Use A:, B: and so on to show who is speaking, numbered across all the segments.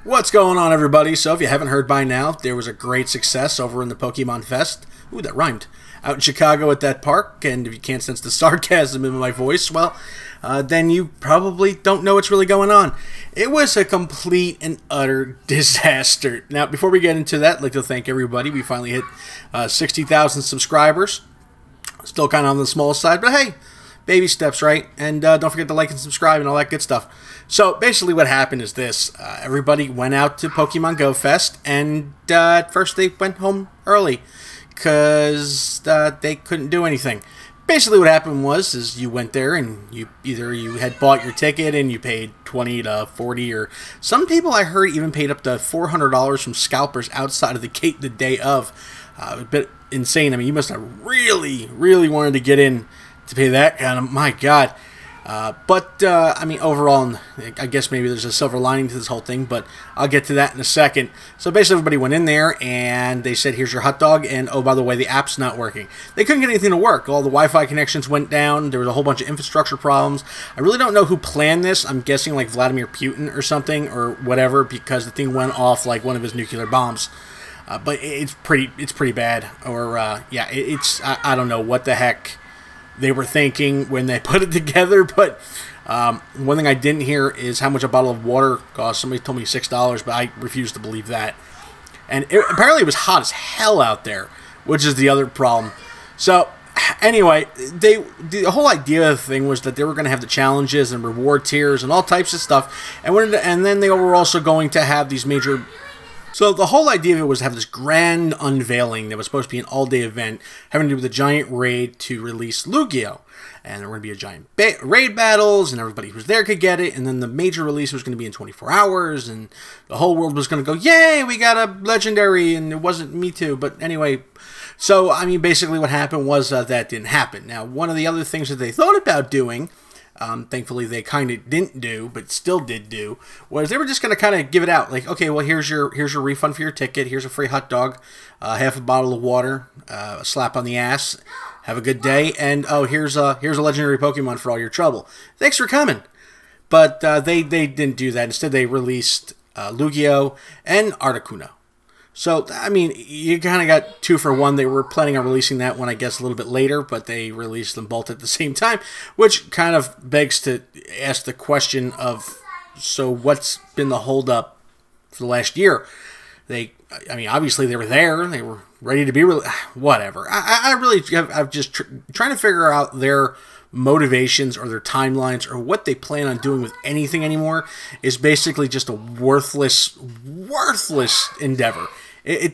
A: What's going on, everybody? So if you haven't heard by now, there was a great success over in the Pokemon Fest. Ooh, that rhymed. Out in Chicago at that park, and if you can't sense the sarcasm in my voice, well, then you probably don't know what's really going on. It was a complete and utter disaster. Now, before we get into that, I'd like to thank everybody. We finally hit 60,000 subscribers. Still kind of on the small side, but hey, baby steps, right? And don't forget to like and subscribe and all that good stuff. So basically what happened is this. Everybody went out to Pokemon Go Fest, and at first they went home early because they couldn't do anything. Basically what happened was you went there and you had bought your ticket and you paid 20 to 40, or some people I heard even paid up to $400 from scalpers outside of the gate the day of. A bit insane. I mean, you must have really, really wanted to get in to pay that kind of, my God. I mean, overall, I guess maybe there's a silver lining to this whole thing, but I'll get to that in a second. So basically everybody went in there and they said, here's your hot dog, and oh, by the way, the app's not working. They couldn't get anything to work. All the Wi-Fi connections went down. There was a whole bunch of infrastructure problems. I really don't know who planned this. I'm guessing like Vladimir Putin or something or whatever, because the thing went off like one of his nuclear bombs. But it's pretty bad. Or yeah, I don't know what the heck they were thinking when they put it together, but one thing I didn't hear is how much a bottle of water costs. Somebody told me $6, but I refuse to believe that. And apparently it was hot as hell out there, which is the other problem. So anyway, the whole idea of the thing was that they were going to have the challenges and reward tiers and all types of stuff, and then they were also going to have these major. So the whole idea of it was to have this grand unveiling that was supposed to be an all-day event having to do with a giant raid to release Lugia. And there were going to be a giant raid battles, and everybody who was there could get it, and then the major release was going to be in 24 hours, and the whole world was going to go, yay, we got a legendary, and it wasn't Mewtwo. But anyway, so, I mean, basically what happened was that didn't happen. Now, one of the other things that they thought about doing, thankfully they kind of didn't do, but still did do, was they were just going to kind of give it out. Like, okay, well, here's your refund for your ticket. Here's a free hot dog, half a bottle of water, a slap on the ass. Have a good day. And, oh, here's a legendary Pokemon for all your trouble. Thanks for coming. But they didn't do that. Instead, they released Lugia and Articuno. So, I mean, you kind of got 2 for 1. They were planning on releasing that one, I guess, a little bit later, but they released them both at the same time, which kind of begs to ask the question of, so what's been the holdup for the last year? I mean, obviously they were there. They were ready to be, whatever. I'm just trying to figure out their motivations or their timelines or what they plan on doing with anything anymore is basically just a worthless endeavor. It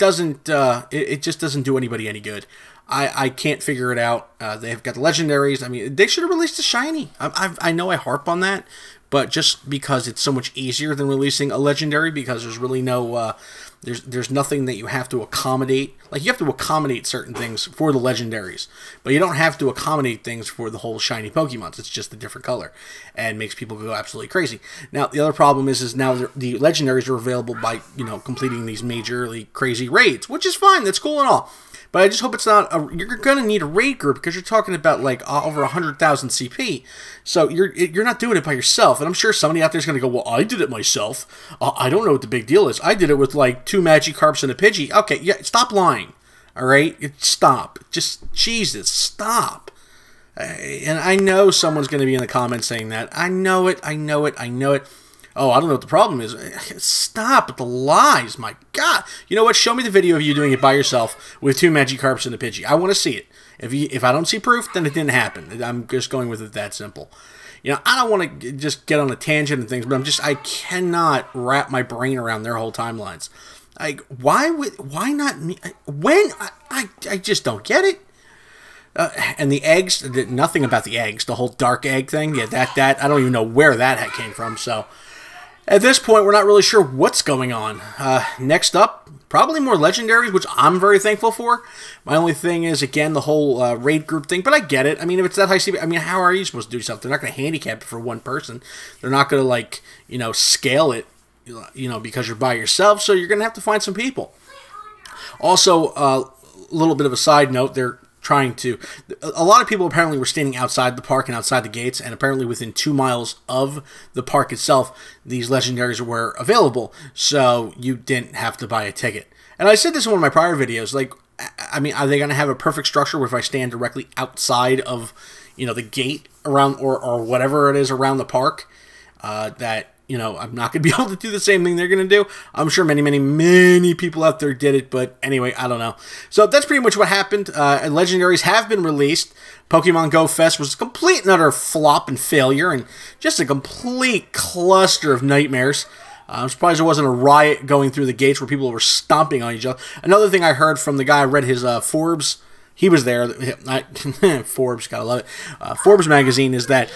A: just doesn't do anybody any good. I can't figure it out. They've got the legendaries. I mean, they should have released a shiny. I know I harp on that, but just because it's so much easier than releasing a legendary, because there's really no there's nothing that you have to accommodate. Like, you have to accommodate certain things for the legendaries, but you don't have to accommodate things for the whole shiny Pokemons. It's just a different color, and makes people go absolutely crazy. Now, the other problem is now the legendaries are available by, completing these majorly crazy raids, which is fine. That's cool and all. But I just hope it's not you're going to need a raid group, because you're talking about like over 100,000 CP. So you're not doing it by yourself. And I'm sure somebody out there is going to go, well, I did it myself. I don't know what the big deal is. I did it with like 2 Magikarps and a Pidgey. Okay, yeah, stop lying. All right? Stop. Just, Jesus, stop. And I know someone's going to be in the comments saying that. I know it. Oh, I don't know what the problem is. Stop with the lies, my God. You know what? Show me the video of you doing it by yourself with 2 Magikarps and a Pidgey. I want to see it. If I don't see proof, then it didn't happen. I'm just going with it that simple. I don't want to just get on a tangent and things, but I cannot wrap my brain around their whole timelines. Like, why not me? When? I just don't get it. And the eggs, nothing about the eggs. The whole dark egg thing, yeah, that I don't even know where that came from, so. At this point, we're not really sure what's going on. Next up, probably more legendaries, which I'm very thankful for. My only thing is, again, the whole raid group thing, but I get it. I mean, if it's that high CP, I mean, how are you supposed to do something? They're not going to handicap it for one person. They're not going to, like, scale it, because you're by yourself, so you're going to have to find some people. Also, a little bit of a side note, they're trying to. A lot of people apparently were standing outside the park and outside the gates, and apparently within 2 miles of the park itself, these legendaries were available, so you didn't have to buy a ticket. And I said this in one of my prior videos, like, I mean, are they going to have a perfect structure where if I stand directly outside of, you know, the gate around, or whatever it is around the park, that, you know, I'm not going to be able to do the same thing they're going to do. I'm sure many people out there did it, but anyway, I don't know. So that's pretty much what happened. Legendaries have been released. Pokemon Go Fest was a complete and utter flop and failure, and just a complete cluster of nightmares. I'm surprised there wasn't a riot going through the gates where people were stomping on each other. Another thing I heard from the guy I read his Forbes, he was there. Forbes, gotta love it. Forbes magazine is that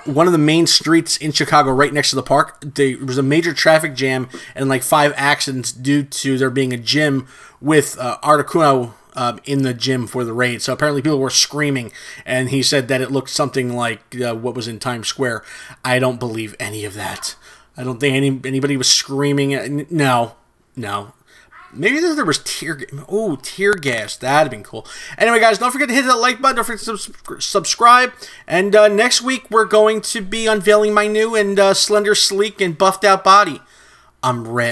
A: one of the main streets in Chicago, right next to the park, there was a major traffic jam and like 5 accidents due to there being a gym with Articuno in the gym for the raid. So apparently people were screaming, and he said that it looked something like what was in Times Square. I don't believe any of that. I don't think anybody was screaming. No. Maybe there was tear gas. That'd have been cool. Anyway, guys, don't forget to hit that like button. Don't forget to subscribe. And next week, we're going to be unveiling my new and slender, sleek, and buffed out body. I'm ripped.